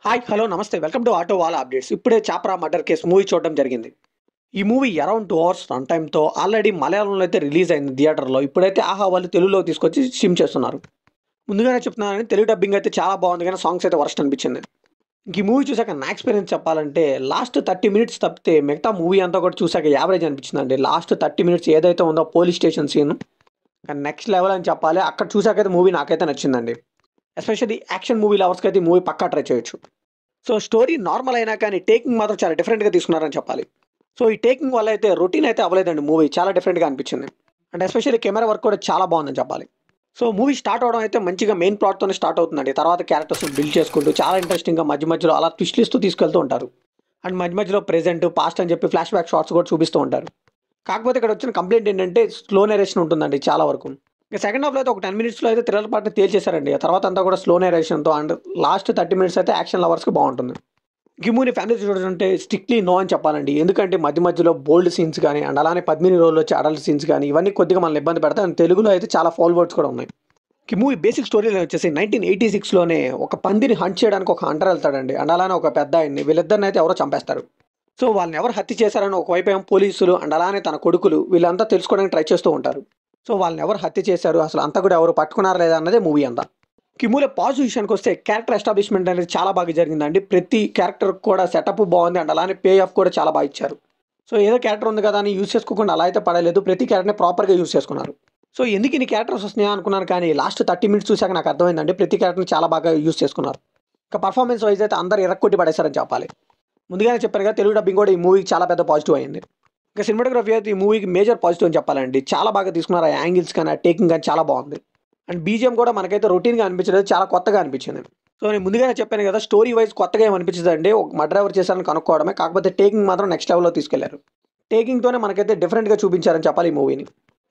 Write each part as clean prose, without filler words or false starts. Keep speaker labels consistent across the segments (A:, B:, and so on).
A: Hi! Hello! నమస్తే. Welcome to auto wala updates. ఇప్పుడే 'Chapra murder case' movie చూడడం జరిగింది. ఈ మూవీ అరౌండ్ 2 అవర్స్ రన్ టైమ్‌తో ఆల్రెడీ మలయాళంలో అయితే రిలీజ్ అయింది థియేటర్‌లో. ఇప్పుడైతే ఆహా! వాళ్ళు తెలుగులోకి తీసుకొచ్చి స్ట్రీమ్ చేస్తున్నారు. ముందుగానే చెప్తున్నానని తెలుగు డబ్బింగ్ అయితే చాలా బాగుంది గానీ సాంగ్స్ అయితే వరస్ట్ అనిపించింది. ఇంక ఈ మూవీ చూసాక నా ఎక్స్‌పీరియన్స్ చెప్పాలంటే లాస్ట్ 30 మినిట్స్ తప్పితే మిగతా మూవీ అంతా కూడా చూసాక యావరేజ్ అనిపించిందండి. లాస్ట్ 30 మినిట్స్ ఏదైతే ఉందో police station scene next level అని చెప్పాలి. అక్కడ చూసాకైతే మూవీ నాకైతే నచ్చిందండి. ఎస్పెషల్లీ యాక్షన్ మూవీ లవర్స్‌కైతే ఈ మూవీ పక్కా ట్రై చేయొచ్చు. సో, స్టోరీ నార్మల్ అయినా కానీ టేకింగ్ మాత్రం చాలా డిఫరెంట్‌గా తీసుకున్నారని చెప్పాలి. సో, ఈ టేకింగ్ వల్ల అయితే రొటీన్ అయితే అవ్వలేదండి మూవీ. చాలా డిఫరెంట్‌గా అనిపించింది. అండ్ ఎస్పెషల్లీ కెమెరా వర్క్ కూడా చాలా బాగుందని చెప్పాలి. సో, మూవీ స్టార్ట్ అవ్వడం అయితే మంచిగా మెయిన్ ప్లాట్‌తోనే స్టార్ట్ అవుతుందండి. తర్వాత క్యారెక్టర్స్‌ని బిల్డ్ చేసుకుంటూ చాలా ఇంట్రెస్టింగ్‌గా మధ్య మధ్యలో అలా ట్విస్ట్‌లు ఇస్తూ తీసుకెళ్తూ ఉంటారు. అండ్ మధ్య మధ్యలో ప్రెజెంట్, పాస్ట్ అని చెప్పి ఫ్లాష్ బ్యాక్ షాట్స్ కూడా చూపిస్తూ ఉంటారు. కాకపోతే ఇక్కడ వచ్చిన కంప్లెయింట్ ఏంటంటే స్లో నరేషన్ ఉంటుందండి చాలా వరకు. ఇక సెకండ్ హాఫ్‌లో అయితే ఒక 10 మినిట్స్‌లో అయితే థ్రిల్లర్ పార్ట్‌ని తేల్చేశారండి. ఆ తర్వాత అంతా కూడా స్లో నరేషన్‌తో అండ్ లాస్ట్ 30 మినిట్స్ అయితే యాక్షన్ లవర్స్‌కి బాగుంటుంది. గిమ్ముని ఫ్యామిలీతో చూడాలంటే స్ట్రిక్ట్‌లీ నో అని చెప్పాలండి. ఎందుకంటే మధ్య మధ్యలో బోల్డ్ సీన్స్ గాని, అండ్ అలానే 18 రోజుల్లో వచ్చే అడల్ట్ సీన్స్ గాని, ఇవన్నీ కొద్దిగా మనల్ని ఇబ్బంది పెడతాయి. అండ్ తెలుగులో అయితే చాలా ఫౌల్ వర్డ్స్ కూడా ఉన్నాయి. ఈ మూవీ బేసిక్ స్టోరీ లైన్ వచ్చేసి 1986లోనే ఒక పందిని హంట్ చేయడానికి ఒక హంటర్ వెళ్తాడండి. అండ్ అలానే ఒక పెద్దాయన్ని వీళ్ళిద్దరిని అయితే ఎవరో చంపేస్తారు. సో, వాళ్ళని ఎవరు హత్య చేశారని ఒకవైపేమో పోలీసులు అండ్ అలానే తన కొడుకులు వీళ్ళంతా తెలుసుకోవడానికి ట్రై చేస్తూ ఉంటారు. సో, వాళ్ళని ఎవరు హత్య చేశారు? అసలు హంతకుడు ఎవరు పట్టుకున్నారా లేదా అన్నదే మూవీ అంతా. కిమ్ములో పాజిటివ్ విషయానికొస్తే క్యారెక్టర్ ఎస్టాబ్లిష్‌మెంట్ అనేది చాలా బాగా జరిగిందండి. ప్రతి క్యారెక్టర్ కూడా సెటప్ బాగుంది. అండ్ అలానే పే ఆఫ్ కూడా చాలా బాగా ఇచ్చారు. సో, ఏదో క్యారెక్టర్ ఉంది కదా అని యూజ్ చేసుకోకుండా అలా అయితే పడలేదు. ప్రతి క్యారెక్టర్‌ని ప్రాపర్‌గా యూజ్ చేసుకున్నారు. సో, ఎందుకు ఇన్ని క్యారెక్టర్స్ వస్తున్నాయా అనుకున్నాను కానీ లాస్ట్ 30 మినిట్స్ చూసాక నాకు అర్థమైందండి. ప్రతి క్యారెక్టర్‌ని చాలా బాగా యూజ్ చేసుకున్నారు. ఇక పర్ఫార్మెన్స్ వైస్ అయితే అందరూ ఇరక్కొట్టి పడేశారని చెప్పాలి. ముందుగానే చెప్పాను కదా! తెలుగు డబ్బింగ్ కూడా ఈ మూవీకి చాలా పెద్ద పాజిటివ్ అయింది. ఇక సినిమాటోగ్రఫీ అయితే ఈ మూవీకి మేజర్ పాజిటివ్ అని చెప్పాలండి. చాలా బాగా తీసుకున్నారు. ఆ యాంగిల్స్ కానీ, ఆ టేకింగ్ గాని చాలా బాగుంది. అండ్ బీజీఎం కూడా మనకైతే రొటీన్‌గా అనిపించలేదు. చాలా కొత్తగా అనిపించింది. సో, నేను ముందుగానే చెప్పాను కదా! స్టోరీ వైస్ కొత్తగా ఏమి అనిపించదండి. ఒక మర్డర్ ఎవరు చేశారని కనుక్కోవడమే. కాకపోతే టేకింగ్ మాత్రం నెక్స్ట్ లెవెల్‌లో తీసుకెళ్లారు. టేకింగ్‌తోనే మనకైతే డిఫరెంట్‌గా చూపించారని చెప్పాలి ఈ మూవీని.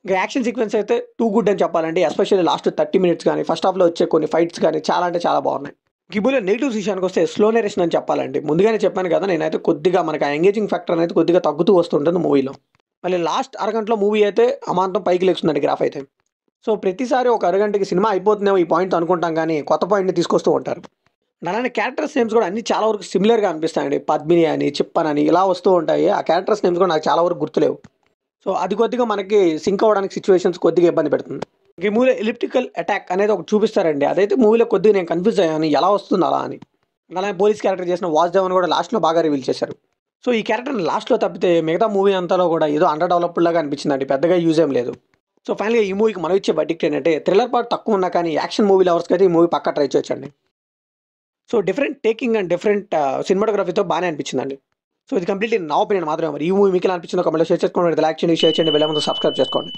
A: ఇంక యాక్షన్ సీక్వెన్స్ అయితే టూ గుడ్ అని చెప్పాలండి. ఎస్పెషల్లీ లాస్ట్ 30 మినిట్స్ గాని, ఫస్ట్ హాఫ్‌లో వచ్చే కొన్ని ఫైట్స్ గాని చాలా అంటే చాలా బాగున్నాయి. గిబులో నెగెటివ్స్ విషయానికొస్తే స్లో నరేషన్ అని చెప్పాలండి. ముందుగానే చెప్పాను కదా! నేనైతే కొద్దిగా మనకు ఆ ఎంగేజింగ్ ఫ్యాక్టర్ అనేది కొద్దిగా తగ్గుతూ వస్తుంటుంది మూవీలో. మళ్ళీ లాస్ట్ అరగంటలో మూవీ అయితే అమాంతం పైకి లెగుస్తుందండి గ్రాఫ్ అయితే. సో, ప్రతిసారి ఒక అరగంటకి సినిమా అయిపోతుందేమో ఈ పాయింట్‌తో అనుకుంటాం గానీ, కొత్త పాయింట్‌ని తీసుకొస్తూ ఉంటారు. అండ్ అలానే క్యారెక్టర్స్ నేమ్స్ కూడా అన్నీ చాలా వరకు సిమిలర్‌గా అనిపిస్తాయండి. పద్మిని అని, చిప్పన్ అని ఇలా వస్తూ ఉంటాయి. ఆ క్యారెక్టర్స్ నేమ్స్ కూడా నాకు చాలా వరకు గుర్తులేవు. సో, అది కొద్దిగా మనకి సింక్ అవ్వడానికి సిట్యుయేషన్స్ కొద్దిగా ఇబ్బంది పెడుతుంది. ఇంక ఈ మూవీలో ఎలిప్టికల్ అటాక్ అనేది ఒకటి చూపిస్తారండి. అదైతే మూవీలో కొద్దిగా నేను కన్‌ఫ్యూజ్ అయ్యాను. ఎలా వస్తుంది అలా అని. అలానే పోలీస్ క్యారెక్టర్ చేసిన వాసుదేవన్ కూడా లాస్ట్‌లో బాగా రివీల్ చేశారు. సో, ఈ క్యారెక్టర్‌ని లాస్ట్‌లో తప్పితే మిగతా మూవీ అంతాలో కూడా ఏదో అండర్ డెవలప్డ్ లాగా అనిపించిందండి. పెద్దగా యూజ్ ఏం లేదు. సో, ఫైనల్‌గా ఈ మూవీకి మనం ఇచ్చే వర్డిక్ట్ ఏంటంటే థ్రిల్లర్ పార్ట్ తక్కువ ఉన్నా కానీ యాక్షన్ మూవీ లవర్స్‌కి అయితే ఈ మూవీ పక్కా ట్రై చేయొచ్చండి. So, different taking and different సినిమాటోగ్రఫీతో బానే అనిపించిందండి. సో, ఇది కంప్లీట్‌లీ నా ఒపీనియన్ మాత్రమే. మరి ఈ మూవీ మీకెలా అనిపించిందో కామెంట్‌లో షేర్ చేసుకోండి. లైక్ చేయండి, షేర్ చేయండి, వెళ్ళే ముందు సబ్స్క్రైబ్ చేసుకోండి.